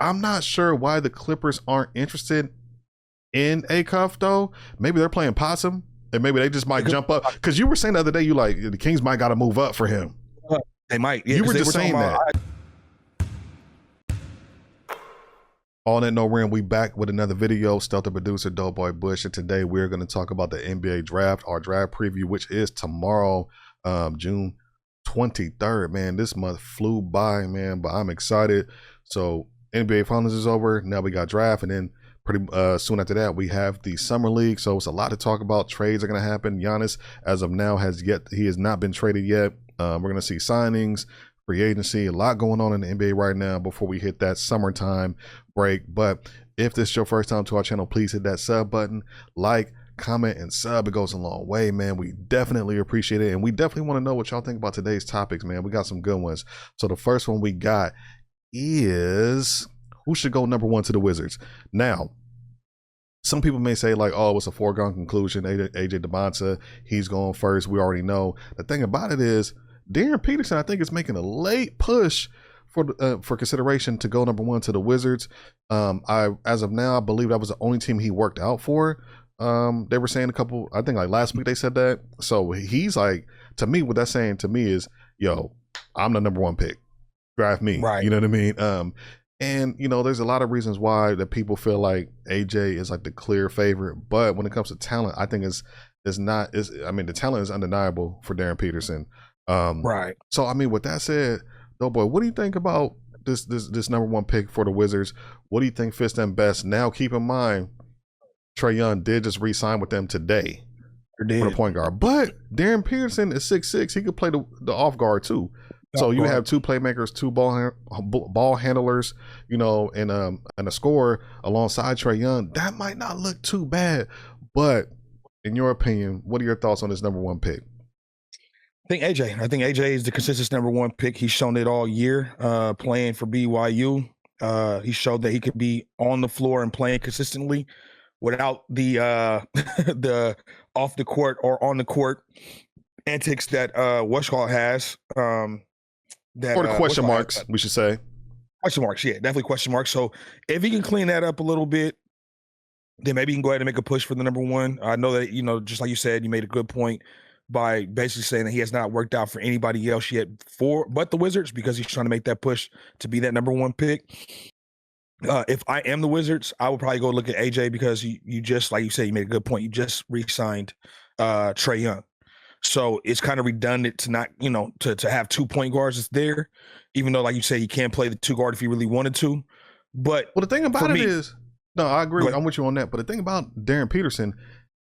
I'm not sure why the Clippers aren't interested in Acuff though. Maybe they're playing possum, and maybe they just might jump up. Because you were saying the other day, you like the Kings might got to move up for him. They might. Yeah, you were just saying that. On that no rim, we back with another video. Stealth producer, Doughboy Bush, and today we're going to talk about the NBA draft, our draft preview, which is tomorrow, June 23rd. Man, this month flew by, man, but I'm excited. So NBA Finals is over. Now we got draft, and then pretty soon after that we have the summer league. So it's a lot to talk about. Trades are going to happen. Giannis, as of now, he has not been traded yet. We're going to see signings, free agency, a lot going on in the NBA right now before we hit that summertime break. But if this is your first time to our channel, please hit that sub button, like, comment, and sub. It goes a long way, man. We definitely appreciate it, and we definitely want to know what y'all think about today's topics, man. We got some good ones. So the first one we got is who should go number one to the Wizards. Now, some people may say like, oh, it's a foregone conclusion. AJ Dybantsa, he's going first. We already know. The thing about it is Darren Peterson, I think, is making a late push for consideration to go number one to the Wizards. As of now, I believe that was the only team he worked out for. They were saying I think like last week they said that. So he's like, to me, what that's saying to me is, yo, I'm the number one pick. Draft me. Right. You know what I mean? And you know, there's a lot of reasons why that people feel like AJ is like the clear favorite, but when it comes to talent, I think I mean, the talent is undeniable for Darren Peterson. Right. So I mean, with that said, though, boy, what do you think about this number one pick for the Wizards? What do you think fits them best? Now, keep in mind, Trae Young did just re-sign with them today for the point guard, but Darren Peterson is 6'6". He could play the off guard too. So you have two playmakers, two ball handlers, you know, and a scorer alongside Trae Young. That might not look too bad, but in your opinion, what are your thoughts on this number one pick? I think AJ is the consistent number one pick. He's shown it all year, playing for BYU. He showed that he could be on the floor and playing consistently without the the off the court or on the court antics that Westcott has. Or the question marks, we should say. Question marks, yeah, definitely question marks. So if he can clean that up a little bit, then maybe he can go ahead and make a push for the number one. I know that, you know, just like you said, you made a good point by basically saying that he has not worked out for anybody else yet but the Wizards, because he's trying to make that push to be that number one pick. If I am the Wizards, I would probably go look at AJ, because you just, like you said, you made a good point. You just re-signed Trae Young. So it's kind of redundant to not, you know, to have 2 point guards that's there, even though, like you say, he can't play the two guard if he really wanted to. But well, the thing about it is, no, I agree. I'm with you on that. But the thing about Darren Peterson,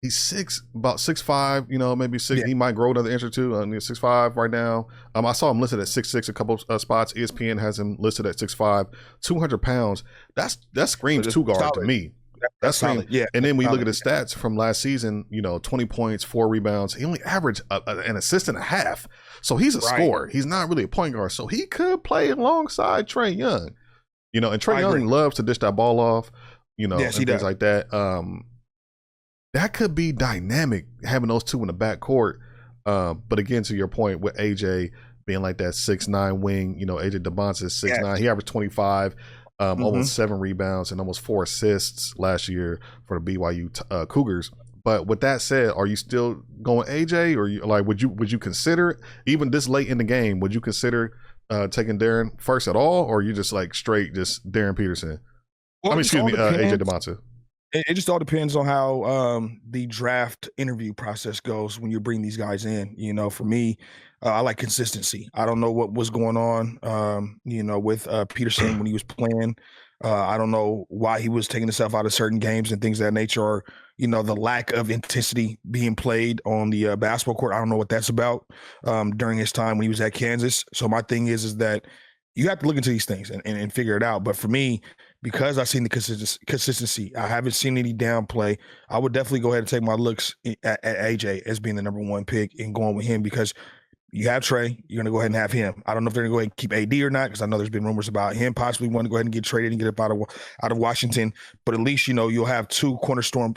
he's about 6'5", you know, maybe 6. Yeah. He might grow another inch or two. He's 6'5" right now. I saw him listed at 6'6" a couple spots. ESPN has him listed at 6'5", 200 pounds. That screams two guard to me. That's solid. Yeah. And then we look at the stats from last season, you know, 20 points, 4 rebounds. He only averaged an assist and a half. So he's a scorer. He's not really a point guard. So he could play alongside Trae Young. You know, and Trae Young loves to dish that ball off, you know, and things like that. That could be dynamic, having those two in the backcourt. But again, to your point, with AJ being like that 6'9" wing, you know, AJ Dybantsa is 6'9". Yeah. He averaged 25. Almost 7 rebounds and almost 4 assists last year for the BYU Cougars. But with that said, are you still going AJ, or would you consider, even this late in the game, would you consider taking Darren first at all, or are you just like straight just Darren Peterson? Well, AJ Dybantsa. It just all depends on how the draft interview process goes when you bring these guys in. You know, for me, I like consistency. I don't know what was going on, you know, with Peterson when he was playing. I don't know why he was taking himself out of certain games and things of that nature, or, you know, the lack of intensity being played on the basketball court. I don't know what that's about during his time when he was at Kansas. So my thing is that you have to look into these things and figure it out. But for me, because I've seen the consistency, I haven't seen any downplay, I would definitely go ahead and take my looks at AJ as being the number one pick and going with him, because you have Trae, you're going to go ahead and have him. I don't know if they're going to go ahead and keep AD or not, because I know there's been rumors about him possibly wanting to go ahead and get traded and get up out of Washington. But at least, you know, you'll have two cornerstone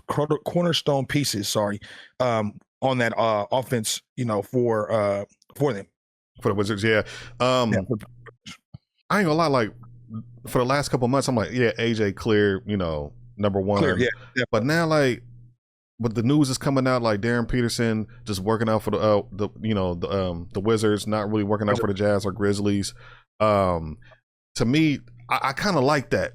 pieces, on that offense, you know, for them. For the Wizards, yeah. I ain't gonna lie, like for the last couple of months, I'm like, yeah, AJ clear, number one. Clear, yeah. But now, but the news is coming out like Darren Peterson just working out for the Wizards, not really working out for the Jazz or Grizzlies. To me, I kind of like that.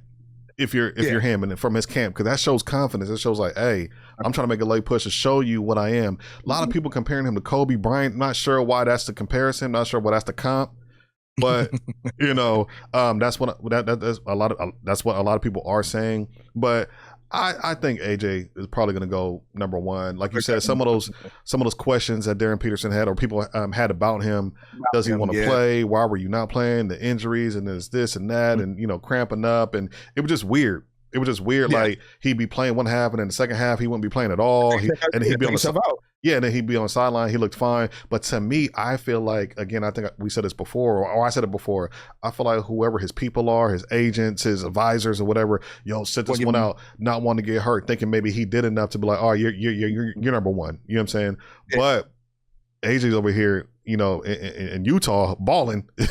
If you're him and from his camp, because that shows confidence. It shows like, hey, I'm trying to make a late push to show you what I am. A lot of people comparing him to Kobe Bryant. Not sure why that's the comparison. Not sure why that's the comp. But that's what that's a lot of that's what a lot of people are saying. But I think AJ is probably going to go number one. Like you said, some of those questions that Darren Peterson had or people had about him. Does he want to play? Why were you not playing? The injuries and this and that and cramping up, and it was just weird. It was just weird. Yeah. Like he'd be playing one half, and then the second half he wouldn't be playing at all. And he'd be on the and then he'd be on the sideline. He looked fine. But to me, I feel like, again, I think we said this before, or I said it before. I feel like whoever his people are, his agents, his advisors, or whatever, sit this one out, not wanting to get hurt, thinking maybe he did enough to be like, oh, you're number one. You know what I'm saying? Yeah. But AJ's over here, in Utah balling, at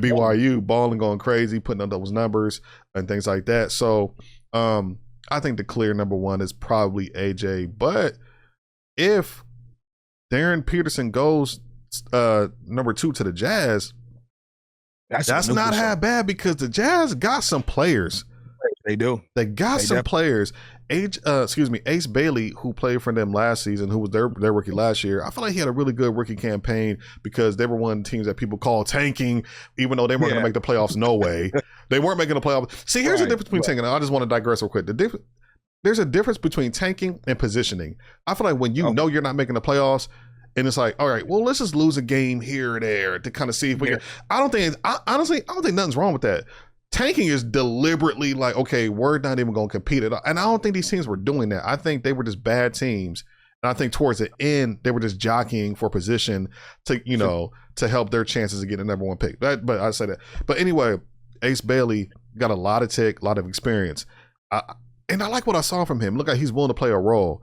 BYU balling, going crazy, putting up those numbers and things like that. So I think the clear number one is probably AJ. But if Darren Peterson goes number two to the Jazz, that's not half bad, because the Jazz got some players. They do. They got some players. Ace Bailey, who played for them last season, who was their rookie last year, I feel like he had a really good rookie campaign, because they were one of the teams that people call tanking, even though they weren't going to make the playoffs. No way. They weren't making the playoffs. See, here's the difference between tanking. I just want to digress real quick. There's a difference between tanking and positioning. I feel like when you know you're not making the playoffs, and it's like, all right, well, let's just lose a game here or there to kind of see if we can. Honestly, I don't think nothing's wrong with that. Tanking is deliberately like, okay, we're not even going to compete at all. And I don't think these teams were doing that. I think they were just bad teams. And I think towards the end, they were just jockeying for position to, to help their chances of getting the number one pick. But I say that. But anyway, Ace Bailey got a lot of tech, a lot of experience. And I like what I saw from him. Look like he's willing to play a role.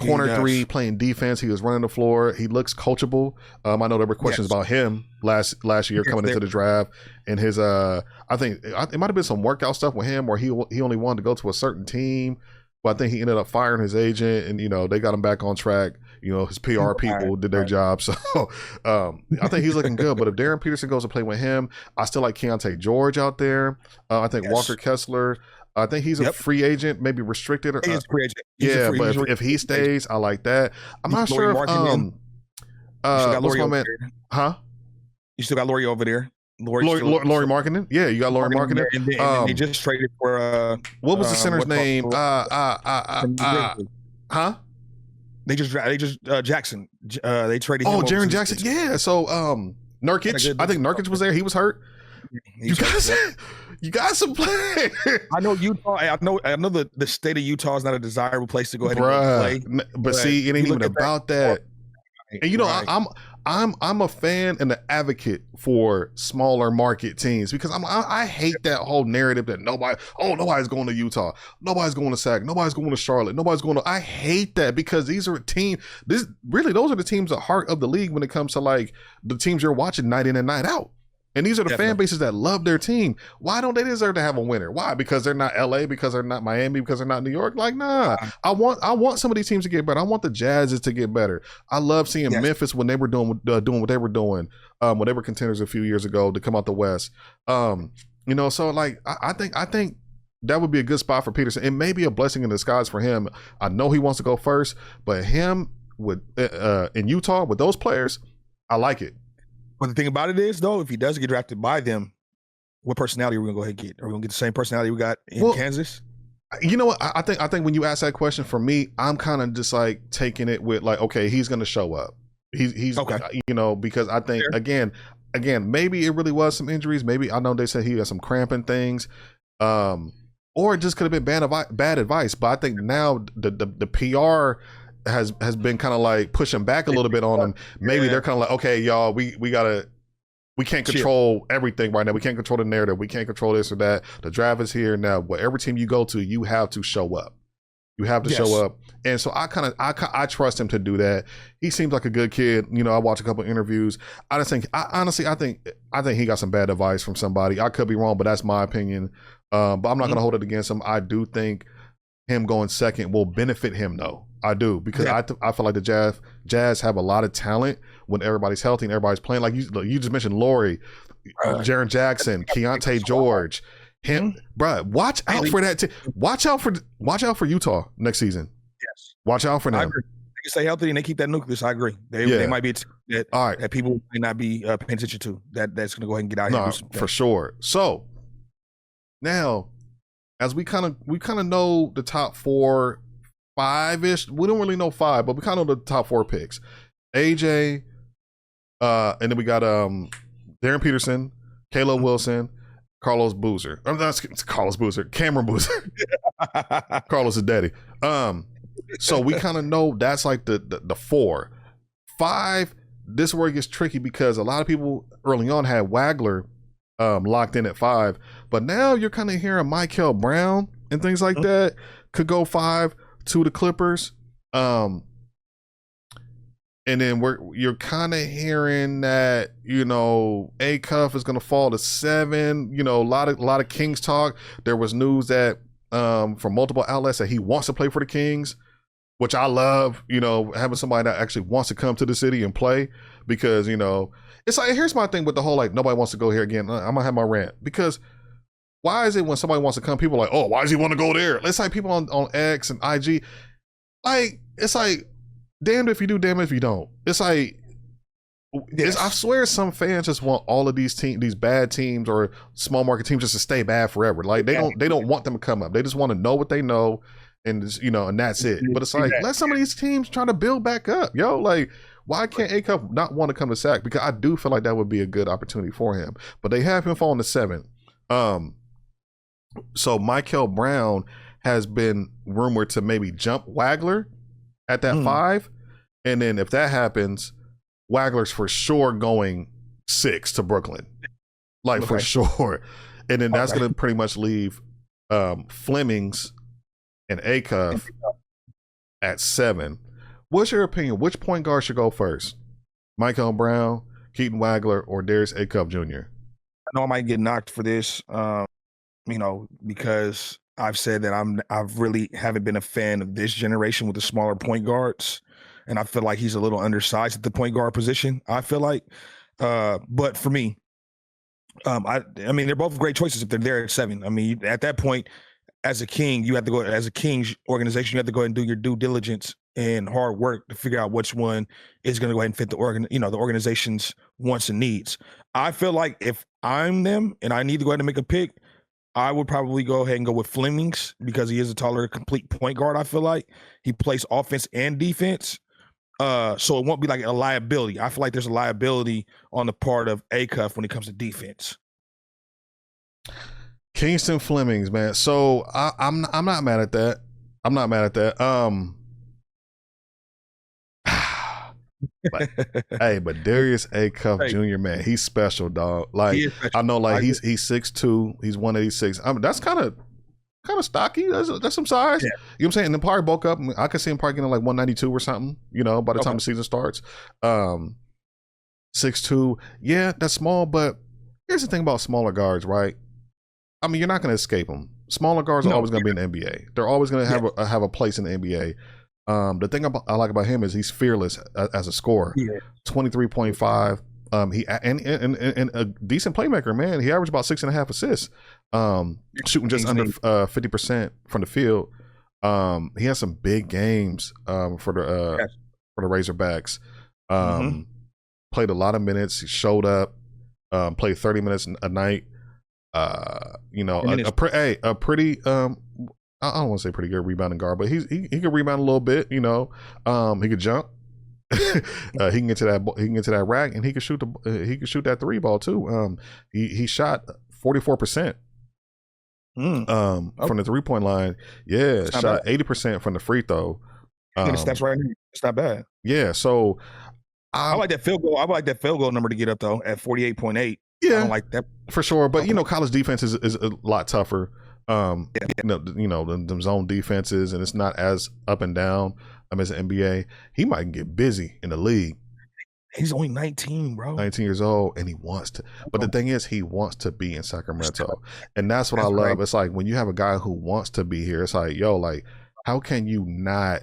Corner three, playing defense. He was running the floor. He looks coachable. I know there were questions about him last year coming into the draft, and his I think it might have been some workout stuff with him, where he only wanted to go to a certain team, but I think he ended up firing his agent, and they got him back on track. His PR people did their job, so I think he's looking good. But if Darren Peterson goes to play with him, I still like Keontae George out there. I think Walker Kessler. I think he's a free agent, maybe restricted. He is free agent. But if he stays, I like that. I'm not sure if what's my man? Huh? You still got Laurie over there. Laurie Markkinen? Yeah, you got Laurie Markkinen. And they just traded for what was the center's name? Huh? They just Jackson. They traded him. Oh, Jaren Jackson. Yeah. So Nurkic. I think Nurkic was there. He was hurt. You got some players. I know Utah. I know the state of Utah is not a desirable place to go ahead and play. But see, it ain't even about that. And I'm a fan and an advocate for smaller market teams, because I hate that whole narrative that nobody's going to Utah, nobody's going to Sac, nobody's going to Charlotte, nobody's going to. I hate that, because these are teams. Those are the teams at heart of the league when it comes to like the teams you're watching night in and night out. And these are the fan bases that love their team. Why don't they deserve to have a winner? Why? Because they're not LA, because they're not Miami, because they're not New York? Like, nah. I want some of these teams to get better. I want the Jazzes to get better. I love seeing Memphis when they were doing what they were doing, when they were contenders a few years ago to come out the West. So like I think that would be a good spot for Peterson. It may be a blessing in disguise for him. I know he wants to go first, but him with in Utah with those players, I like it. But the thing about it is, though, if he does get drafted by them, what personality are we going to go ahead and get? Are we going to get the same personality we got in Kansas? You know what? I think when you ask that question, for me, I'm kind of just like taking it with like, okay, he's going to show up. He's okay. Because I think, again, maybe it really was some injuries. Maybe, I know they said he had some cramping things. Or it just could have been bad advice. But I think now the PR has been kind of like pushing back a little bit on them. Maybe they're kind of like, okay, y'all, we can't control everything right now. We can't control the narrative. We can't control this or that. The draft is here now. Whatever team you go to, you have to show up. You have to show up. And so I trust him to do that. He seems like a good kid. You know, I watched a couple of interviews. I think he got some bad advice from somebody. I could be wrong, but that's my opinion. But I'm not going to hold it against him. I do think him going second will benefit him, though. I do, because I feel like the Jazz have a lot of talent when everybody's healthy and everybody's playing. Like you just mentioned, Laurie, Jaren Jackson, Keontae George. Him, bro. Watch out for that. Watch out for Utah next season. Yes, watch out for them. I agree. They stay healthy and they keep that nucleus. I agree. They might be a team that people may not be paying attention to. That's going to go ahead and get out here. No, for sure. So now, as we kind of know the top 4, 5-ish. We don't really know 5, but we kind of know the top 4 picks. AJ, and then we got Darren Peterson, Caleb Wilson, Carlos Boozer. Carlos Boozer. Cameron Boozer. Carlos is daddy. So we kind of know that's like the 4. 5, this is where it gets tricky because a lot of people early on had Wagler locked in at 5, but now you're kind of hearing Michael Brown and things like that could go 5 to the Clippers. And then you're kind of hearing that, you know, Acuff is going to fall to 7. You know, a lot of Kings talk. There was news that from multiple outlets that he wants to play for the Kings, which I love. You know, having somebody that actually wants to come to the city and play, because, you know, it's like, here's my thing with the whole like nobody wants to go here again. I'm gonna have my rant, because why is it when somebody wants to come, people are like, oh, why does he want to go there? It's like people on X and IG, like, it's like, damned if you do, damned if you don't. It's like, I swear some fans just want all of these bad teams or small market teams just to stay bad forever. Like they don't want them to come up. They just want to know what they know, and just, you know, and that's it. But it's like, let some of these teams try to build back up, yo. Like, why can't Acuff not want to come to Sac? Because I do feel like that would be a good opportunity for him. But they have him falling to 7. So Michael Brown has been rumored to maybe jump Wagler at that 5, and then if that happens, Wagler's for sure going 6 to Brooklyn, like for sure, and then that's gonna pretty much leave Flemings and Acuff at 7. What's your opinion? Which point guard should go first? Michael Brown, Keaton Wagler, or Darius Acuff Jr.? I know I might get knocked for this, you know, because I've said that I've really haven't been a fan of this generation with the smaller point guards, and I feel like he's a little undersized at the point guard position. I feel like, but for me, I mean, they're both great choices if they're there at 7. I mean, at that point, as a King, you have to go, as a Kings organization, you have to go ahead and do your due diligence and hard work to figure out which one is going to go ahead and fit the organization's wants and needs. I feel like if I'm them and I need to go ahead and make a pick, I would probably go ahead and go with Flemings, because he is a taller, complete point guard. I feel like he plays offense and defense, so it won't be like a liability. I feel like there's a liability on the part of Acuff when it comes to defense. Kingston Flemings, man. So I'm not mad at that. I'm not mad at that. But Darius Acuff Jr., man, he's special, dog. Like, I know, like he's 6'2", he's 186. I mean, that's kind of stocky. That's some size. Yeah. You know what I'm saying? And then probably bulk up. I could see him probably getting like 192 or something, you know, by the time the season starts. 6'2", yeah, that's small. But here's the thing about smaller guards, right? I mean, you're not going to escape them. Smaller guards are always going to be in the NBA. They're always going to have a place in the NBA. The thing I like about him is he's fearless as a scorer. 23.5. He and a decent playmaker, man. He averaged about 6.5 assists. Shooting just under 50% from the field. He has some big games for the Razorbacks. Played a lot of minutes. He showed up. Played 30 minutes a night. You know, a pretty I don't want to say pretty good rebounding guard, but he can rebound a little bit. You know, he could jump. He can get to that rack, and he can shoot that 3 ball too. He shot 44% from the 3-point line. Yeah, shot 80% from the free throw. That's right. It's not bad. Yeah, so I like that field goal. I like that field goal number to get up though at 48.8. Yeah, I don't like that for sure. But you know, college defense is a lot tougher. Them zone defenses, and it's not as up and down as an NBA. He might get busy in the league. He's only 19, bro. 19 years old, and he wants to. But the thing is, he wants to be in Sacramento, and that's what I love. Right. It's like when you have a guy who wants to be here, it's like, yo, like, how can you not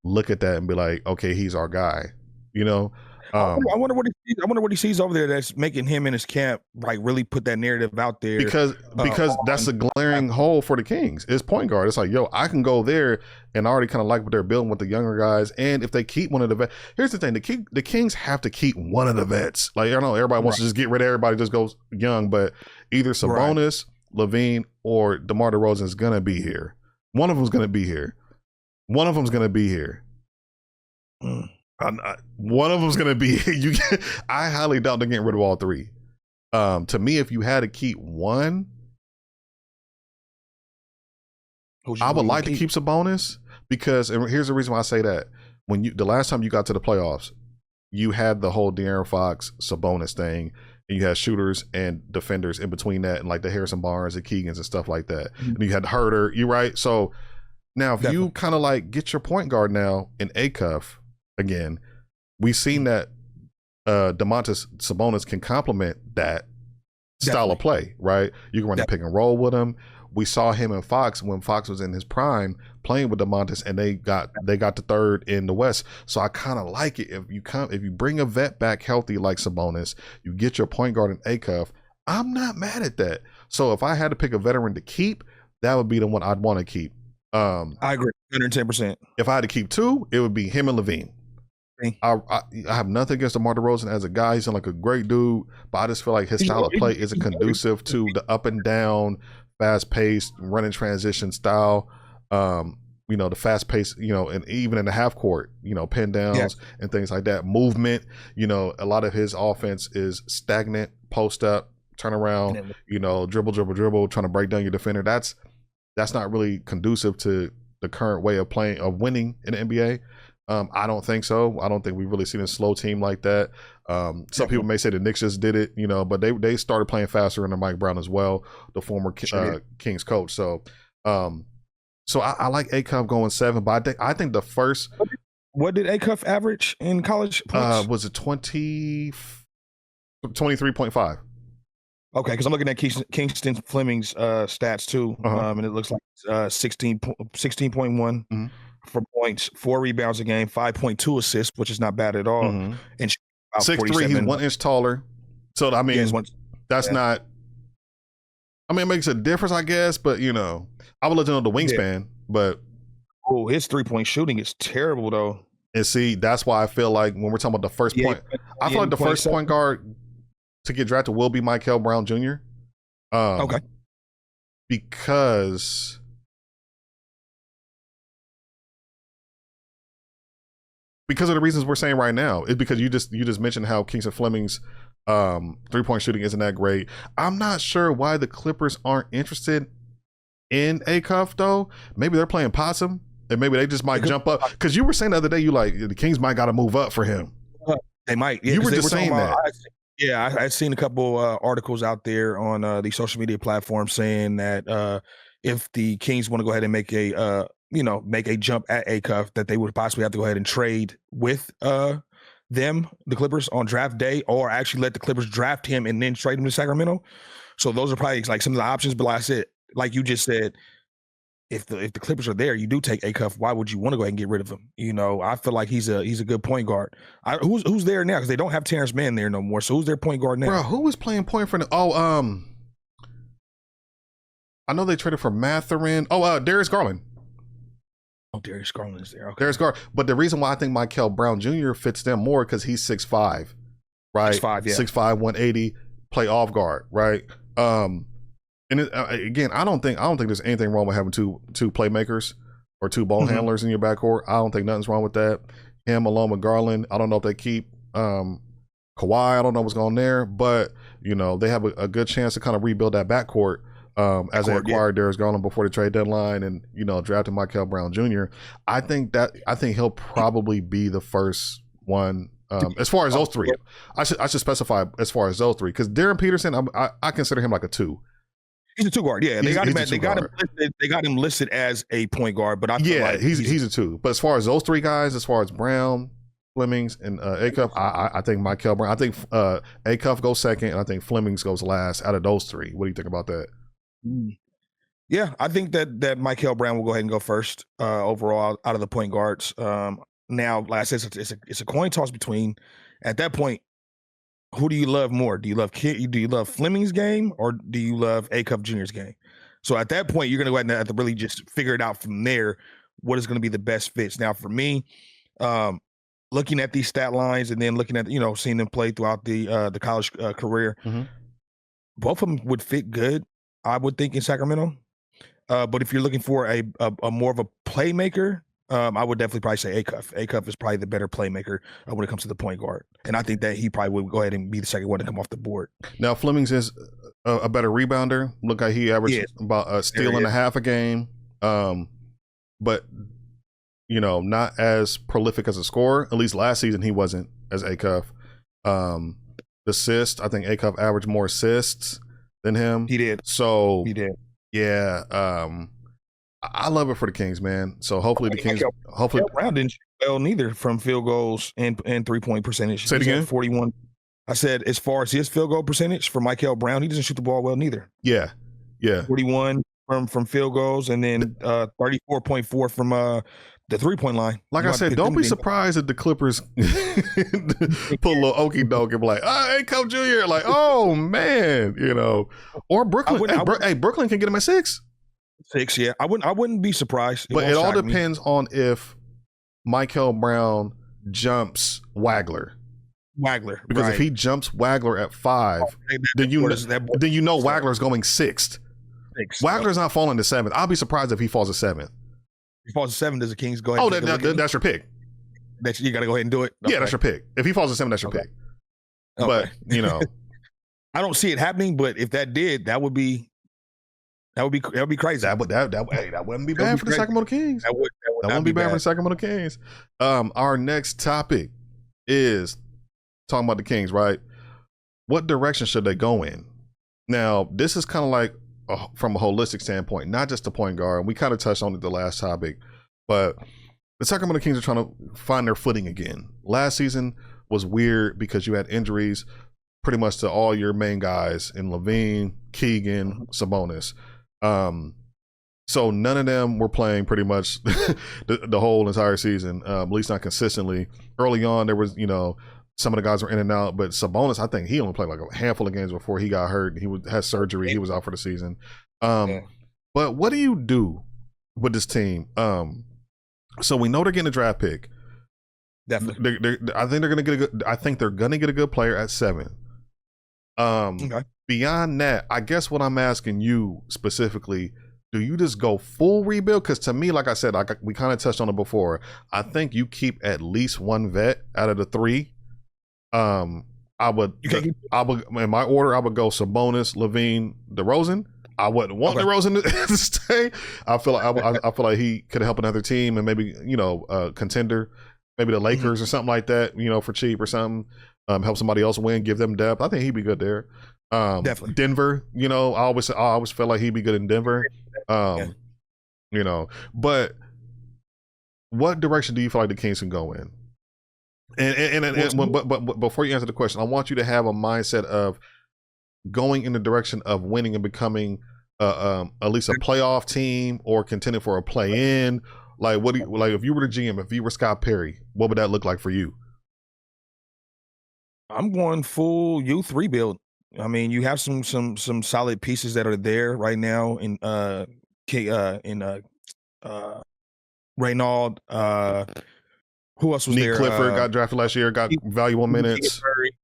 look at that and be like, okay, he's our guy, you know? I wonder what he sees. I wonder what he sees over there that's making him and his camp like really put that narrative out there. Because that's a glaring hole for the Kings. It's point guard. It's like, yo, I can go there, and I already kind of like what they're building with the younger guys. And if they keep one of the vets, here's the thing: the Kings have to keep one of the vets. Like, I know everybody wants to just get rid of everybody, just goes young, but either Sabonis, LaVine, or DeMar DeRozan is gonna be here. One of them's gonna be here. One of them's gonna be here. One of them's gonna be. I highly doubt they're getting rid of all three. To me, if you had to keep one, I would like to keep Sabonis, because, and here's the reason why I say that: when the last time you got to the playoffs, you had the whole De'Aaron Fox Sabonis thing, and you had shooters and defenders in between that, and like the Harrison Barnes and Keegans and stuff like that. Mm-hmm. And you had Herter. You right? So now, if you kind of like get your point guard now in Acuff. Again, we've seen that Domantas Sabonis can complement that style of play, right? You can run the pick and roll with him. We saw him and Fox when Fox was in his prime playing with Domantas, and they got the third in the West. So I kind of like it if you bring a vet back healthy like Sabonis, you get your point guard in Acuff. I'm not mad at that. So if I had to pick a veteran to keep, that would be the one I'd want to keep. I agree, 110%. If I had to keep two, it would be him and LaVine. I have nothing against DeMar DeRozan as a guy. He's like a great dude, but I just feel like his style of play isn't conducive to the up and down, fast paced, running transition style. The fast pace, and even in the half court, pin downs and things like that. Movement, a lot of his offense is stagnant, post up, turn around, dribble, trying to break down your defender. That's not really conducive to the current way of playing, of winning in the NBA. I don't think so. I don't think we've really seen a slow team like that. Some people may say the Knicks just did it, but they started playing faster under Mike Brown as well, the former Kings coach. So I like Acuff going 7, but I think the first. What did Acuff average in college points? Was it 23.5? Okay, because I'm looking at Kingston Fleming's stats too, and it looks like 16.1 for points, 4 rebounds a game, 5.2 assists, which is not bad at all. And 6'3", he's 1 inch taller. So I mean, that's not. I mean, it makes a difference, I guess, but I would let you know the wingspan. But his 3-point shooting is terrible though. And see, that's why I feel like when we're talking about the first point, I feel like the first point guard to get drafted will be Michael Brown Jr. Okay. Because of the reasons we're saying right now. It's because you just mentioned how Kingston Fleming's 3-point shooting isn't that great. I'm not sure why the Clippers aren't interested in Acuff though. Maybe they're playing possum, and maybe they just might jump up. Because you were saying the other day, you like the Kings might got to move up for him. They might. You were just saying that. I've seen a couple articles out there on the social media platforms saying that if the Kings want to go ahead and make a jump at Acuff, that they would possibly have to go ahead and trade with the Clippers on draft day, or actually let the Clippers draft him and then trade him to Sacramento. So those are probably like some of the options. But like I said, like you just said, if the Clippers are there, you do take Acuff. Why would you want to go ahead and get rid of him? I feel like he's a good point guard. Who's there now? Because they don't have Terrence Mann there no more. So who's their point guard now? Bro, who was playing point for the? I know they traded for Mathurin. Darius Garland. Oh, Darius Garland is there. Okay. Darius Garland. But the reason why I think Michael Brown Jr. fits them more because he's 6'5", right? 6'5", yeah. 6'5", 180, play off guard, right? And again, I don't think there's anything wrong with having two playmakers or two ball handlers in your backcourt. I don't think nothing's wrong with that. Him along with Garland. I don't know if they keep Kawhi. I don't know what's going on there, but they have a good chance to kind of rebuild that backcourt. As they acquired Darius Garland before the trade deadline, and drafted Michael Brown Jr. I think he'll probably be the first one as far as those three. I should specify as far as those three, because Darren Peterson, I consider him like a 2. He's a 2 guard. Yeah, they got him. They got him listed as a point guard, but I feel like he's a 2. But as far as those 3 guys, as far as Brown, Flemings, and Acuff, I think Michael Brown. I think Acuff goes second, and I think Flemings goes last out of those 3. What do you think about that? Yeah, I think that Michael Brown will go ahead and go first overall out of the point guards. Now, like I said, it's a coin toss between. At that point, who do you love more? Do you love Fleming's game, or do you love Acuff Jr.'s game? So at that point, you're going to go ahead and have to really just figure it out from there. What is going to be the best fits? Now, for me, looking at these stat lines and then looking at seeing them play throughout the college career, both of them would fit good, I would think, in Sacramento. But if you're looking for a more of a playmaker, I would definitely probably say Acuff. Acuff is probably the better playmaker when it comes to the point guard. And I think that he probably would go ahead and be the second one to come off the board. Now, Flemings is a better rebounder. Look how he averaged about a steal and a half a game. But, not as prolific as a scorer. At least last season he wasn't as Acuff. Assists, I think Acuff averaged more assists than him. He did. So he did. Yeah. I love it for the Kings, man. So hopefully the Kings. Hopefully Brown didn't shoot well neither from field goals and 3-point percentage. Say it again. 41. I said as far as his field goal percentage for Michael Brown, he doesn't shoot the ball well neither. Yeah. 41 from field goals and then 34.4 from the 3-point line. Like I said, don't be surprised if the Clippers pull a little okey doke and be like, hey, Coach Jr. Like, oh man, or Brooklyn. Brooklyn can get him at 6. 6, yeah. I wouldn't be surprised. But it all depends on if Michael Brown jumps Wagler. Because if he jumps Wagler at 5, then you know Wagler's going 6th. Wagler's not falling to 7th. I'll be surprised if he falls to 7th. If he falls to 7, does the Kings go ahead? That's your pick. You got to go ahead and do it. Okay. Yeah, that's your pick. If he falls to 7, that's your pick. Okay. But I don't see it happening. But if that did, that would be crazy. That wouldn't be bad for the Sacramento Kings. That wouldn't be bad for the Sacramento Kings. Our next topic is talking about the Kings, right? What direction should they go in? Now, this is kind of like from a holistic standpoint, not just the point guard. We kind of touched on it the last topic, but the Sacramento Kings are trying to find their footing again. Last season was weird because you had injuries pretty much to all your main guys in Levine, Keegan, Sabonis. So none of them were playing pretty much the whole entire season, at least not consistently. Early on, there was, some of the guys were in and out, but Sabonis, I think he only played like a handful of games before he got hurt. He had surgery. He was out for the season. But what do you do with this team? So we know they're getting a draft pick. Definitely. I think they're gonna get a good player at 7. Okay. Beyond that, I guess what I'm asking you specifically, do you just go full rebuild? Because to me, like I said, we kind of touched on it before. I think you keep at least 1 vet out of the 3. I would in my order, I would go Sabonis, Levine, DeRozan. I wouldn't want DeRozan to stay. I feel like he could help another team and maybe a contender, maybe the Lakers or something like that. For cheap or something. Help somebody else win, give them depth. I think he'd be good there. Definitely. Denver. I always felt like he'd be good in Denver. But what direction do you feel like the Kings can go in? But before you answer the question, I want you to have a mindset of going in the direction of winning and becoming at least a playoff team or contending for a play-in. Like, if you were the GM, if you were Scott Perry, what would that look like for you? I'm going full youth rebuild. I mean, you have some solid pieces that are there right now in Reynold. Who else was there? Clifford got drafted last year, got valuable minutes.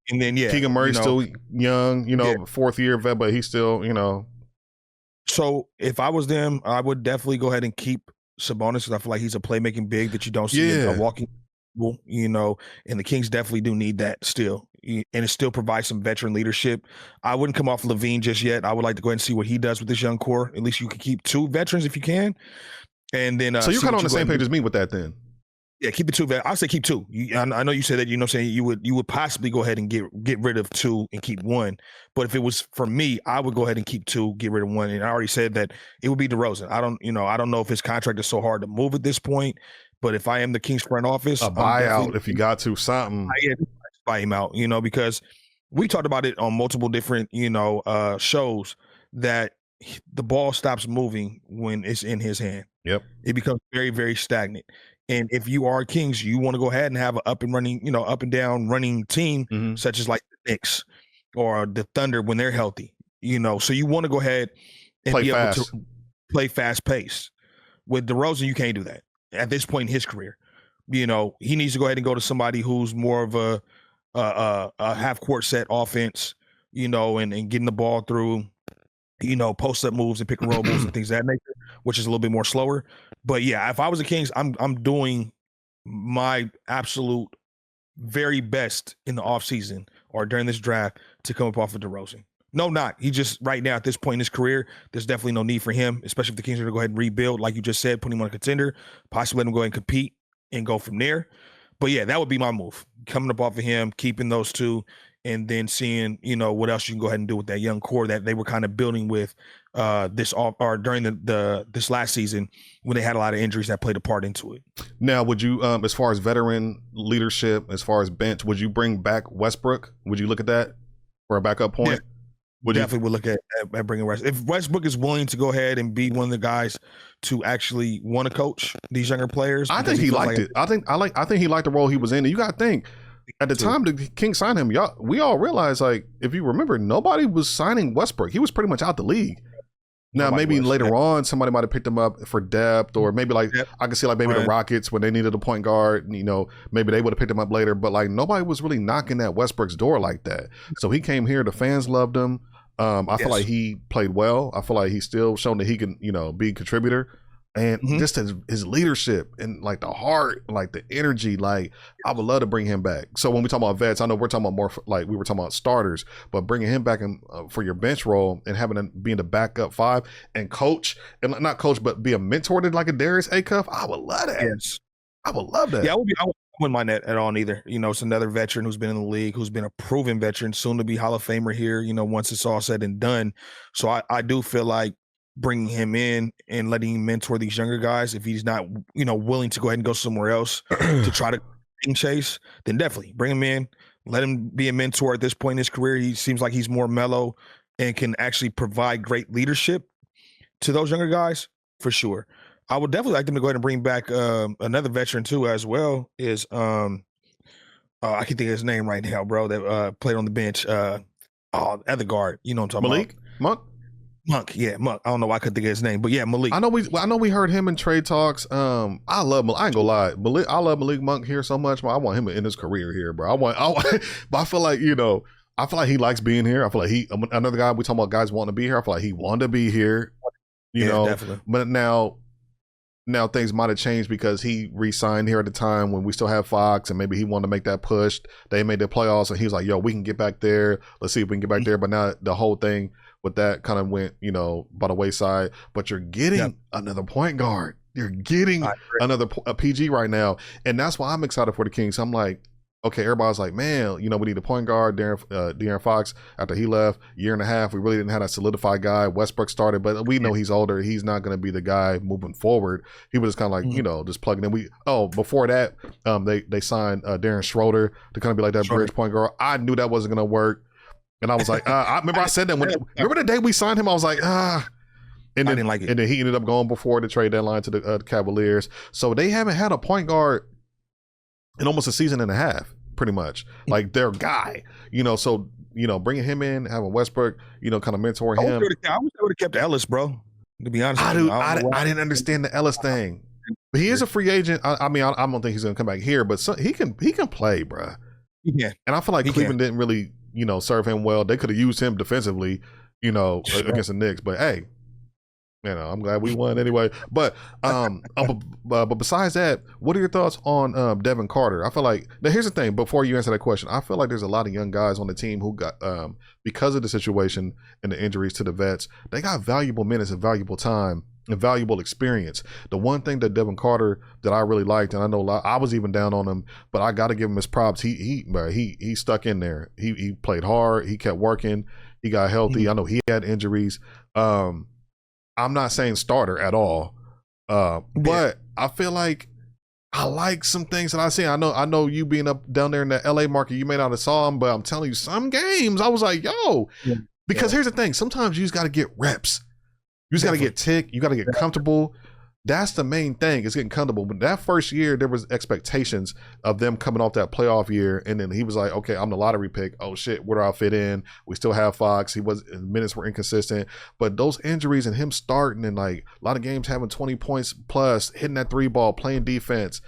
And then Keegan Murray's still young, 4th year vet, but he's still, So if I was them, I would definitely go ahead and keep Sabonis because I feel like he's a playmaking big that you don't see in a walking. And the Kings definitely do need that still. And it still provides some veteran leadership. I wouldn't come off Levine just yet. I would like to go ahead and see what he does with this young core. At least you can keep 2 veterans if you can. And then so you're kind of on the same page as me with that then. Yeah, keep the two. I'll say keep two. I know you said that. You know, what I'm saying you would possibly go ahead and get rid of two and keep one. But if it was for me, I would go ahead and keep two, get rid of one. And I already said that it would be DeRozan. I don't know if his contract is so hard to move at this point. But if I am the Kings front office, a buyout if you got to something. Yeah, buy him out. Because we talked about it on multiple different shows that the ball stops moving when it's in his hand. Yep, it becomes very, very stagnant. And if you are Kings, you want to go ahead and have an up and down running team, such as like the Knicks or the Thunder when they're healthy. So you want to go ahead and play be fast. able to play fast pace. With DeRozan, you can't do that at this point in his career. He needs to go ahead and go to somebody who's more of a half court set offense. And getting the ball through. Post up moves and pick and roll moves and things of that nature, which is a little bit more slower. But yeah, if I was the Kings, I'm doing my absolute very best in the offseason or during this draft to come up off of DeRozan. No, not. He just right now at this point in his career, there's definitely no need for him, especially if the Kings are going to go ahead and rebuild, like you just said, put him on a contender, possibly let him go ahead and compete and go from there. But yeah, that would be my move. Coming up off of him, keeping those two, and then seeing, what else you can go ahead and do with that young core that they were kind of building with during this last season when they had a lot of injuries that played a part into it. Now, would you, as far as veteran leadership, as far as bench, would you bring back Westbrook? Would you look at that for a backup point? Yeah. Would look at bringing Westbrook. If Westbrook is willing to go ahead and be one of the guys to actually want to coach these younger players, I think he liked it. I think he liked the role he was in. And you got to think, at the time the Kings signed him, we all realized, like, if you remember, nobody was signing Westbrook. He was pretty much out the league. Now, maybe later on, somebody might have picked him up for depth, or maybe I could see maybe the Rockets when they needed a point guard, maybe they would have picked him up later. But like nobody was really knocking at Westbrook's door like that. So he came here. The fans loved him. I feel like he played well. I feel like he's still shown that he can, be a contributor. And just his leadership and like the heart, like the energy, like I would love to bring him back. So when we talk about vets, I know we're talking about more like we were talking about starters, but bringing him back in, for your bench role and having him being the backup five and coach, and not coach, but be a mentor to like a Darius Acuff, I would love that. Yes. I would love that. Yeah, I wouldn't mind that at all either. It's another veteran who's been in the league, who's been a proven veteran, soon to be Hall of Famer here, once it's all said and done. So I do feel like bringing him in and letting him mentor these younger guys, if he's not, willing to go ahead and go somewhere else to try to chase, then definitely bring him in, let him be a mentor at this point in his career. He seems like he's more mellow and can actually provide great leadership to those younger guys for sure. I would definitely like them to go ahead and bring back another veteran too as well is I can think of his name right now, bro, that played on the bench. Other guard, you know what I'm talking Malik about. Monk, yeah, Monk. I don't know why I couldn't think of his name, but yeah, Malik. I know we heard him in trade talks. I ain't gonna lie, I love Malik Monk here so much, but I want him in his career here, bro. But I feel like I feel like he likes being here. I feel like another guy we talking about guys wanting to be here. I feel like he wanted to be here, definitely. But now things might have changed because he re-signed here at the time when we still have Fox, and maybe he wanted to make that push. They made the playoffs, and he was like, "Yo, we can get back there. Let's see if we can get back there." But now the whole thing with that kind of went, by the wayside. But you're getting another point guard. You're getting another PG right now, and that's why I'm excited for the Kings. I'm like, okay, everybody's like, man, we need a point guard, Darren Fox. After he left, year and a half, we really didn't have that solidified guy. Westbrook started, but we know he's older. He's not going to be the guy moving forward. He was just kind of like, just plugging in. Before that, they signed Darren Schroeder to kind of be like that bridge point guard. I knew that wasn't going to work. And I was like, I remember I said that remember the day we signed him, I was like, And then, I didn't like it. And then he ended up going before the trade deadline to the Cavaliers. So they haven't had a point guard in almost a season and a half, pretty much. Like their guy, so, bringing him in, having Westbrook, kind of mentoring him. I wish they would have kept Ellis, bro, to be honest. I didn't understand the Ellis thing. But he is a free agent. I don't think he's going to come back here, but he can play, bro. Yeah. And I feel like Cleveland didn't really, serve him well. They could have used him defensively, against the Knicks. But hey, I'm glad we won anyway. But but besides that, what are your thoughts on Devin Carter? I feel like now here's the thing. Before you answer that question, I feel like there's a lot of young guys on the team who got because of the situation and the injuries to the vets, they got valuable minutes and valuable time valuable experience. The one thing that Devin Carter that I really liked, and I know I was even down on him, but I got to give him his props. He stuck in there. He played hard. He kept working. He got healthy. I know he had injuries. I'm not saying starter at all, but I feel like I like some things that I see. I know you being up down there in the LA market, you may not have saw him, but I'm telling you, some games I was like, yo, because here's the thing. Sometimes you just got to get reps. You just got to get tick. You got to get comfortable. That's the main thing, is getting comfortable. But that first year, there was expectations of them coming off that playoff year. And then he was like, okay, I'm the lottery pick. Oh, shit, where do I fit in? We still have Fox. His minutes were inconsistent. But those injuries and him starting and like a lot of games having 20 points plus, hitting that 3-ball, playing defense.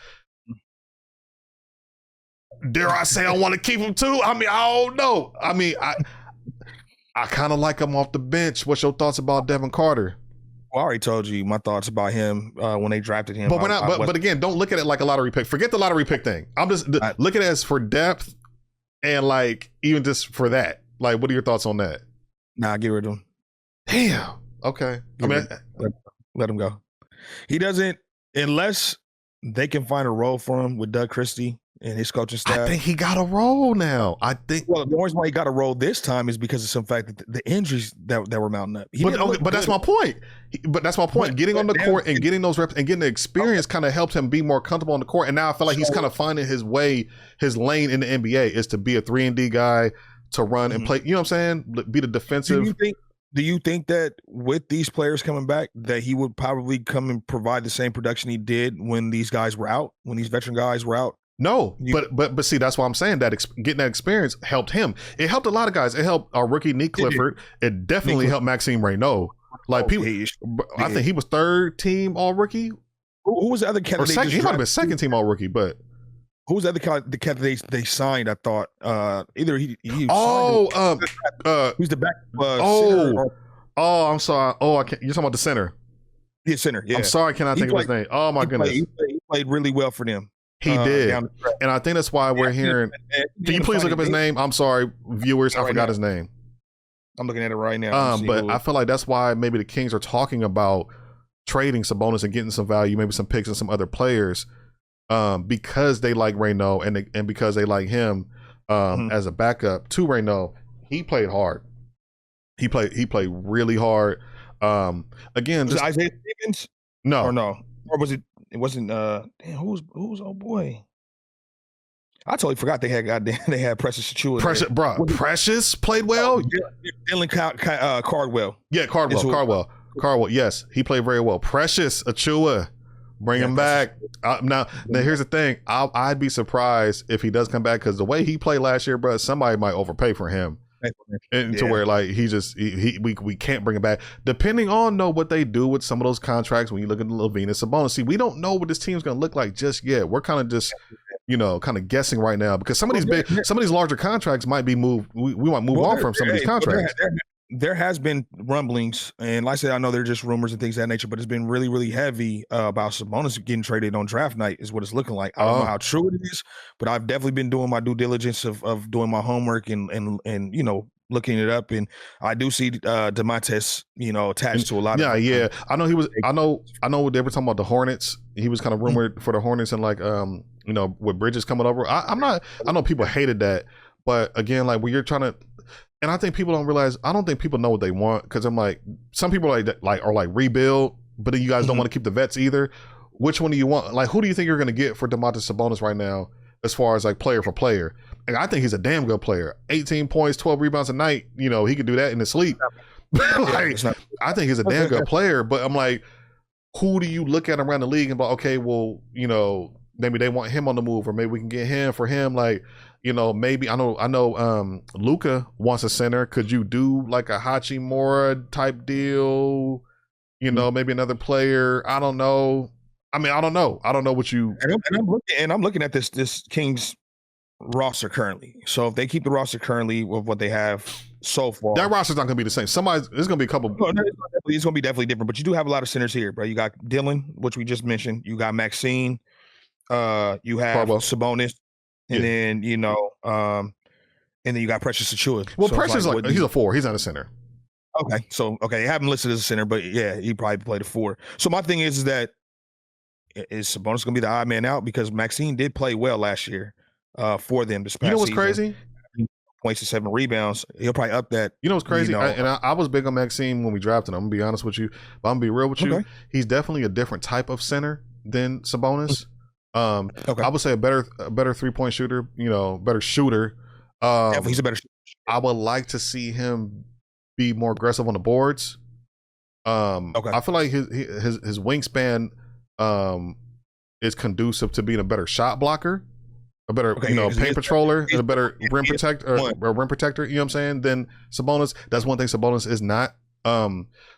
Dare I say I want to keep him too? I mean, I don't know. I mean, I kind of like him off the bench. What's your thoughts about Devin Carter? Well, I already told you my thoughts about him when they drafted him. But but again, don't look at it like a lottery pick. Forget the lottery pick thing. I'm just look at it as for depth and like even just for that. Like, what are your thoughts on that? Nah, get rid of him. Damn. Okay. Let him go. He doesn't, unless they can find a role for him with Doug Christie and his coaching staff. I think he got a role now. Well, the reason why he got a role this time is because of some fact that the injuries that were mounting up. But that's my point. Getting on the court and getting those reps and getting the experience kind of helped him be more comfortable on the court. And now I feel like he's kind of finding his way, his lane in the NBA is to be a 3-and-D guy, to run and play. You know what I'm saying? Be the defensive. Do you think that with these players coming back, that he would probably come and provide the same production he did when these guys were out, when these veteran guys were out? No, but see, that's why I'm saying that getting that experience helped him. It helped a lot of guys. It helped our rookie Nick Clifford. It definitely helped Maxime Reynaud. Like people, I think he was 3rd team All Rookie. Who was the other candidate? He might have been 2nd team All Rookie, but who was the other candidate they signed? I thought either he who's the back? I'm sorry. I can't. You're talking about the center. Yeah, center. Yeah, I'm sorry. I cannot think of his name. Oh my goodness. He played really well for them. He did. And I think that's why we're hearing. Can you please look up his name? I'm sorry, viewers. I forgot his name. I'm looking at it right now. But I feel like that's why maybe the Kings are talking about trading Sabonis and getting some value, maybe some picks and some other players, because they like Reynaud and because they like him as a backup to Reynaud. He played hard. He played really hard. Again, was it Isaiah Stevens? No. Or was it? It wasn't. Who's old boy? I totally forgot they had Precious Achiuwa. Precious played well. Dylan Cardwell. Yeah, Cardwell. Yes, he played very well. Precious Achiuwa, bring him back. Now here's the thing. I'd be surprised if he does come back, because the way he played last year, bro, somebody might overpay for him. To where like we can't bring it back, depending on what they do with some of those contracts. When you look at the LaVine and Sabonis, see, we don't know what this team's gonna look like just yet. We're kind of just kind of guessing right now, because some of these larger contracts might be moved. We might move on from some of these contracts. There has been rumblings, and like I said, I know they're just rumors and things of that nature, but it's been really, really heavy about Sabonis getting traded on draft night is what it's looking like. I don't know how true it is, but I've definitely been doing my due diligence of doing my homework and looking it up, and I do see Dybantsa, attached to a lot of Yeah. I know he was. I know they were talking about the Hornets. He was kind of rumored for the Hornets, and like with Bridges coming over. I know people hated that, but again, like when you're trying to. And I think people don't realize. I don't think people know what they want, because I'm like, some people are like rebuild, but then you guys don't want to keep the vets either. Which one do you want? Like, who do you think you're going to get for Domantas Sabonis right now, as far as like player for player? And I think he's a damn good player. 18 points, 12 rebounds a night. He could do that in his sleep. I think he's a damn good player. But I'm like, who do you look at around the league and be like, okay, well, maybe they want him on the move, or maybe we can get him for him, like. Maybe I know Luka wants a center. Could you do like a Hachimura type deal? Maybe another player. I don't know. I mean, I don't know. I don't know what you. And I'm looking at this Kings roster currently. So if they keep the roster currently with what they have so far, that roster's not going to be the same. There's going to be a couple. No, it's going to be definitely different. But you do have a lot of centers here, bro. You got Dylan, which we just mentioned. You got Maxine. You have Cardwell. Sabonis. And then and then you got Precious Achiuwa. Well, so Precious he's a 4. He's not a center. Okay, so they have him listed as a center, but yeah, he probably played a 4. So my thing is that is Sabonis going to be the odd man out because Maxine did play well last year for them this You know past what's season. crazy? Points and 7 rebounds. He'll probably up that. You know what's crazy? I was big on Maxime when we drafted him. I'm gonna be honest with you, but I'm gonna be real with you. Okay. He's definitely a different type of center than Sabonis. Okay. I would say a better 3-point shooter. You know, better shooter. Definitely, he's a better shooter. I would like to see him be more aggressive on the boards. Okay. I feel like his wingspan is conducive to being a better shot blocker, a better paint patroller, and a better rim protector. You know what I'm saying? Than Sabonis. That's one thing Sabonis is not.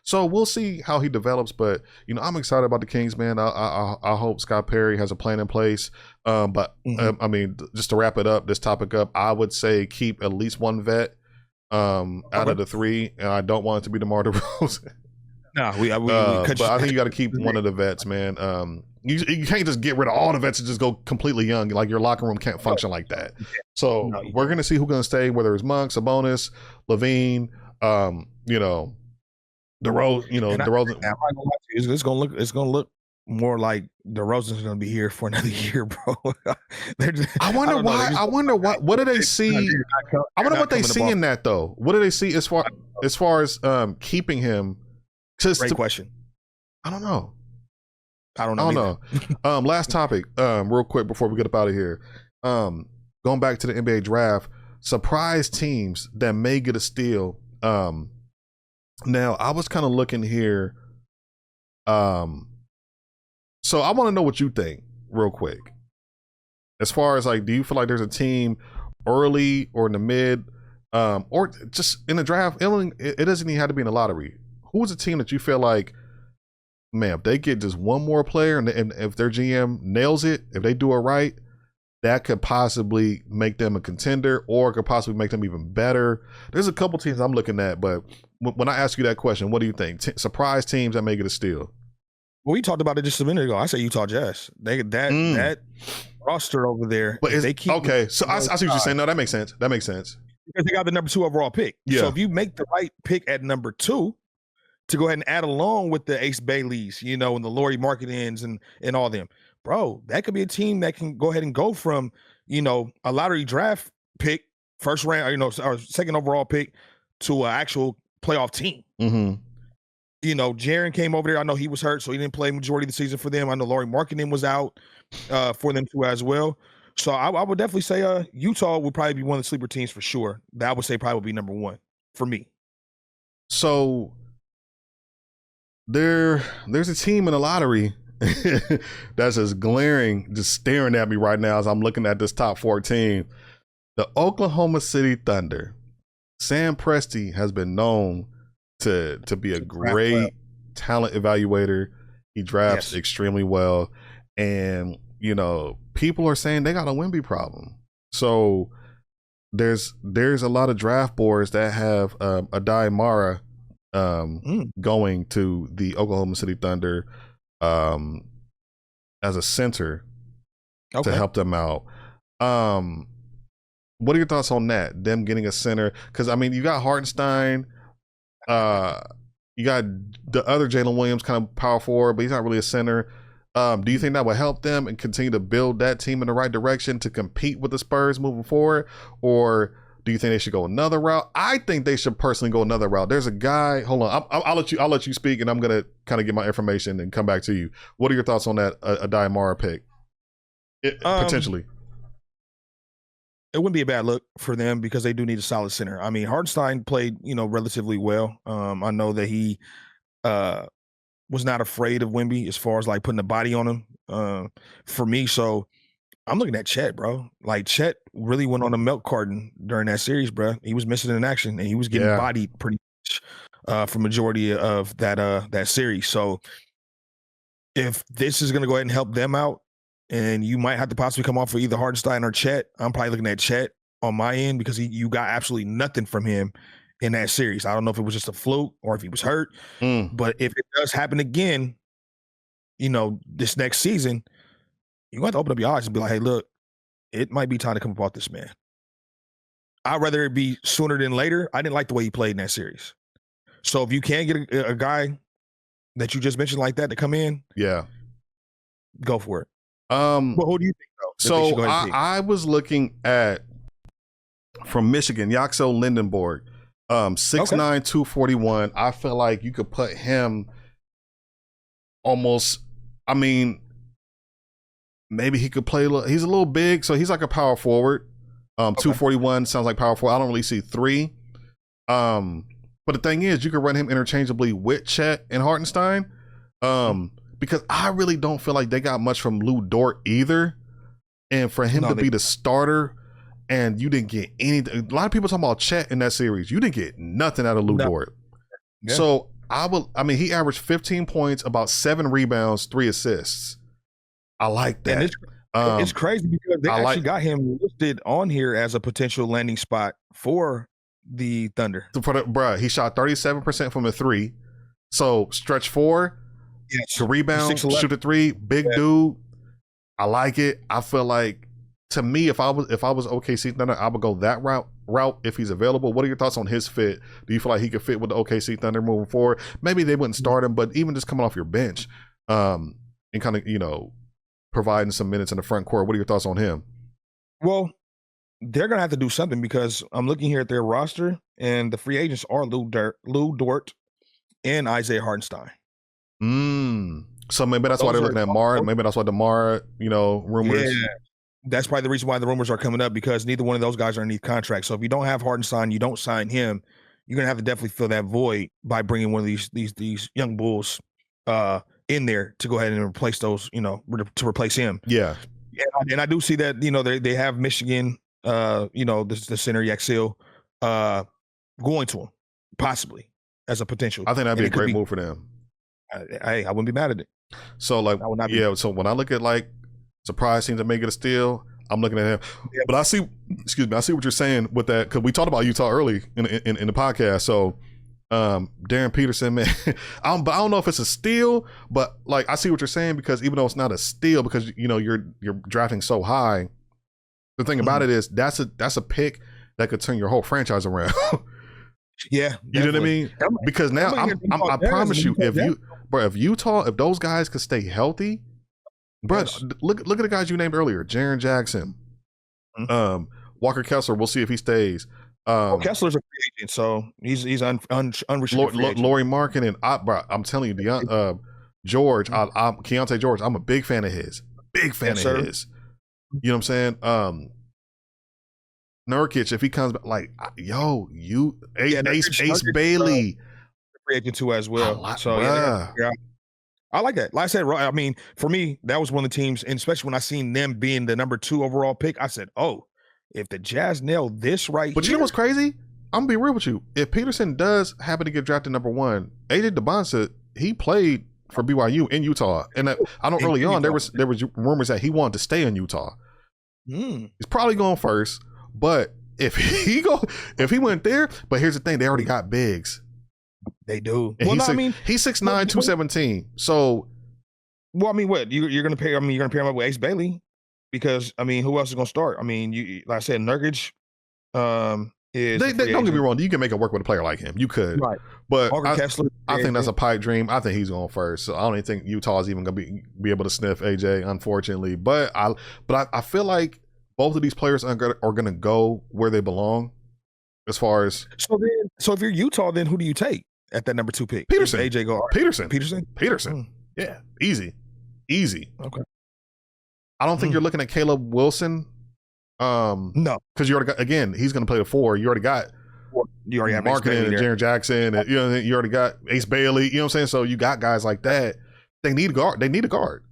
So we'll see how he develops, but you know, I'm excited about the Kings, man. I hope Scott Perry has a plan in place. But I mean, just to wrap it up, this topic up, I would say keep at least one vet out of the 3, and I don't want it to be DeMar DeRozan. No, but I think you got to keep one of the vets, man. You can't just get rid of all the vets and just go completely young. Like your locker room can't function like that. So we're gonna see who's gonna stay, whether it's Monk, Sabonis, Levine, you know, DeRozan. You know, DeRozan. It's gonna look more like DeRozan's gonna be here for another year, bro. I wonder why. I wonder what do they see? I wonder what they see in that though. What do they see as far as keeping him? Great question. I don't know. I don't know. Last topic, real quick before we get up out of here. Going back to the NBA draft, surprise teams that may get a steal. Now I was kind of looking here. So I want to know what you think, real quick. As far as like, do you feel like there's a team early or in the mid, or just in the draft? It doesn't even have to be in the lottery. Who's a team that you feel like, man, if they get just one more player and if their GM nails it, if they do it right, that could possibly make them a contender or could possibly make them even better? There's a couple teams I'm looking at, but when I ask you that question, what do you think? Surprise teams that may get a steal? Well, we talked about it just a minute ago. I say Utah Jazz. That roster over there. But they keep okay. So I see what you're saying. No, that makes sense. Because they got the number 2 overall pick. Yeah. So if you make the right pick at number 2, to go ahead and add along with the Ace Baileys, you know, and the Lauri Markkanens and all them, bro, that could be a team that can go ahead and go from, you know, a lottery draft pick, first round, you know, or second overall pick to an actual playoff team. You know, Jaren came over there. I know he was hurt, so he didn't play majority of the season for them. I know Lauri Markkanen was out for them too as well. So I would definitely say Utah would probably be one of the sleeper teams for sure. That I would say probably would be number 1 for me. So there's a team in the lottery that's just glaring, just staring at me right now as I'm looking at this top 14. The Oklahoma City Thunder. Sam Presti has been known to be a great talent evaluator. He drafts extremely well. And, you know, people are saying they got a Wemby problem. So there's a lot of draft boards that have Adai Mara going to the Oklahoma City Thunder as a center to help them out. What are your thoughts on that? Them getting a center? Because I mean, you got Hartenstein, you got the other Jalen Williams, kind of power forward, but he's not really a center. Do you think that would help them and continue to build that team in the right direction to compete with the Spurs moving forward, or do you think they should go another route? I think they should personally go another route. There's a guy. Hold on, I'll let you speak, and I'm gonna kind of get my information and come back to you. What are your thoughts on that Adai Mara pick? Potentially, it wouldn't be a bad look for them because they do need a solid center. I mean, Hartenstein played, you know, relatively well. I know that he was not afraid of Wemby as far as like putting the body on him. For me, so. I'm looking at Chet, bro. Like Chet really went on a milk carton during that series, bro. He was missing in action and he was getting bodied pretty much for majority of that series. So if this is going to go ahead and help them out, and you might have to possibly come off for either Hartenstein or Chet, I'm probably looking at Chet on my end because you got absolutely nothing from him in that series. I don't know if it was just a fluke or if he was hurt, but if it does happen again, you know, this next season, you have to open up your eyes and be like, hey, look, it might be time to come up off this man. I'd rather it be sooner than later. I didn't like the way he played in that series. So if you can get a guy that you just mentioned like that to come in, yeah, go for it. Well, who do you think though? So I was looking at from Michigan, Yaxo Lindenborg, 6'9", 241. I feel like you could put him almost. I mean, maybe he could play. He's a little big, so he's like a power forward. 241 sounds like power forward. I don't really see 3. But the thing is, you could run him interchangeably with Chet and Hartenstein. Because I really don't feel like they got much from Lou Dort either. And for him to be the starter, and you didn't get anything. A lot of people talking about Chet in that series. You didn't get nothing out of Lou Dort. Yeah. So he averaged 15 points, about 7 rebounds, 3 assists. I like that. And it's crazy because they actually got him listed on here as a potential landing spot for the Thunder. He shot 37% from the 3. So stretch 4. Yes. To rebound, shoot a 3, big dude. I like it. I feel like, to me, if I was OKC Thunder, I would go that route if he's available. What are your thoughts on his fit? Do you feel like he could fit with the OKC Thunder moving forward? Maybe they wouldn't start him, but even just coming off your bench, and kind of providing some minutes in the front court. What are your thoughts on him? Well, they're gonna have to do something because I'm looking here at their roster, and the free agents are Lou Dort and Isaiah Hartenstein. So maybe that's why they're looking at Mara. Maybe that's why the Mara, rumors. Yeah, that's probably the reason why the rumors are coming up, because neither one of those guys are underneath contract. So if you don't have Hartenstein, you don't sign him, you're gonna have to definitely fill that void by bringing one of these young bulls in there to go ahead and replace those, to replace him. Yeah. And I do see that, they have Michigan, the center Yaxil going to him possibly as a potential. I think that'd be a great move for them. I wouldn't be mad at it. So so when I look at surprise teams that may get a steal, I'm looking at him. Yeah. But I see what you're saying with that, because we talked about Utah early in the podcast. So Darren Peterson, man, I don't know if it's a steal, but I see what you're saying, because even though it's not a steal, because you're drafting so high, the thing about it is that's a pick that could turn your whole franchise around. Yeah, you know what I mean? Because now I promise you, if Utah, if those guys could stay healthy, bro, look at the guys you named earlier: Jaren Jackson, Walker Kessler. We'll see if he stays. Kessler's a free agent, so he's unrestricted. Lauri Markkanen, I'm telling you, George, Keontae George. I'm a big fan of his. Big fan of his. You know what I'm saying? Nurkic, if he comes back, Ace Bailey, free agent too as well. I like that. Like I said, I mean, for me, that was one of the teams, and especially when I seen them being the number 2 overall pick, I said, "Oh, if the Jazz nail this right." But you know what's crazy? I'm gonna be real with you. If Peterson does happen to get drafted number 1, AJ Dybantsa, he played for BYU in Utah, and I don't early on there was rumors that he wanted to stay in Utah. He's probably going first. But if he went there, but here's the thing, they already got bigs. They do. And he's 6'9", 217. So, well, I mean, what you're gonna pair? I mean, you're gonna pair him up with Ace Bailey, because who else is gonna start? I mean, like I said, Nurkic. Is don't get me wrong. You can make it work with a player like him. You could, right? But I think that's a pipe dream. I think he's going first. So I don't even think Utah is even gonna be able to sniff AJ, unfortunately. But I feel like both of these players are going to go where they belong, as far as. So if you're Utah, then who do you take at that number 2 pick? Peterson. AJ go. Peterson. Yeah, easy. Okay. I don't think you're looking at Caleb Wilson. No, because you already got, again, he's going to play the 4. You already got. You already have Markkanen and Jaren Jackson, and you already got Ace Bailey. You know what I'm saying? So you got guys like that. They need a guard.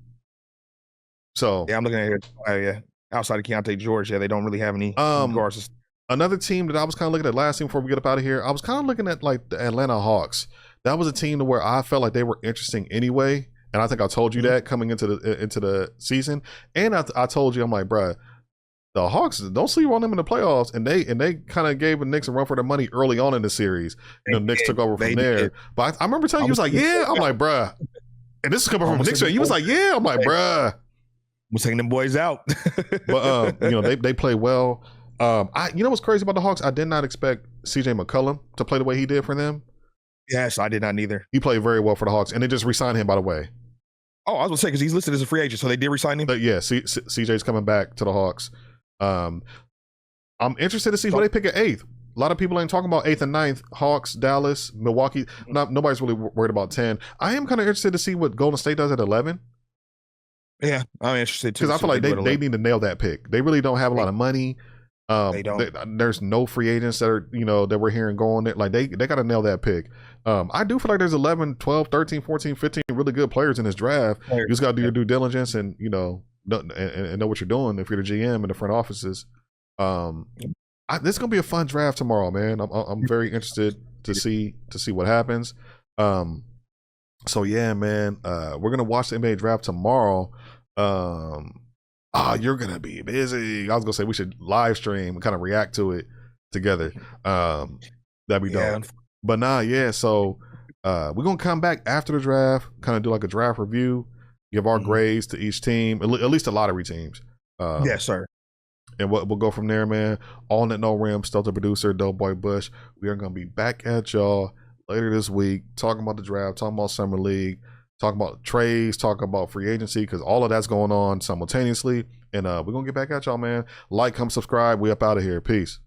So yeah, I'm looking at it. Yeah. Outside of Keontae George, they don't really have any guards. Another team that I was kind of looking at last team before we get up out of here, I was kind of looking at the Atlanta Hawks. That was a team to where I felt like they were interesting anyway, and I think I told you that coming into the season. And I told you, I'm like, bruh, the Hawks, don't sleep on them in the playoffs, and they kind of gave the Knicks a run for their money early on in the series. The Knicks took over from there. But I remember telling you, he was like, yeah. I'm like, bruh, and this is coming from a Knicks fan. You was like, yeah. I'm like, bruh. We're taking them boys out. But they play well. What's crazy about the Hawks? I did not expect CJ McCollum to play the way he did for them. Yes, I did not neither. He played very well for the Hawks, and they just re-signed him, by the way. Oh, I was gonna say because he's listed as a free agent, so they did re-sign him. But yeah, CJ's coming back to the Hawks. I'm interested to see who they pick at 8th. A lot of people ain't talking about 8th and 9th. Hawks, Dallas, Milwaukee. Nobody's really worried about 10. I am kind of interested to see what Golden State does at 11. Yeah, I'm interested too. Because I feel like they need to nail that pick. They really don't have a lot of money. They don't. There's no free agents that are, that we're hearing going there. Like they got to nail that pick. I do feel like there's 11, 12, 13, 14, 15 really good players in this draft. You just got to do your due diligence and, know what you're doing if you're the GM in the front offices. This is gonna be a fun draft tomorrow, man. I'm very interested to see what happens. So yeah, man. We're gonna watch the NBA draft tomorrow. You're gonna be busy. I was gonna say we should live stream and kind of react to it together. That'd be dope. But nah, yeah. So we're gonna come back after the draft, kind of do like a draft review, give our grades to each team, at least the lottery teams. Yes, sir. And we'll go from there, man. All Net No Rim, Stelter producer, Doughboy Bush. We are gonna be back at y'all later this week, talking about the draft, talking about summer league, talking about trades, talking about free agency, because all of that's going on simultaneously. And we're gonna get back at y'all, man. Like, come subscribe. We up out of here. Peace.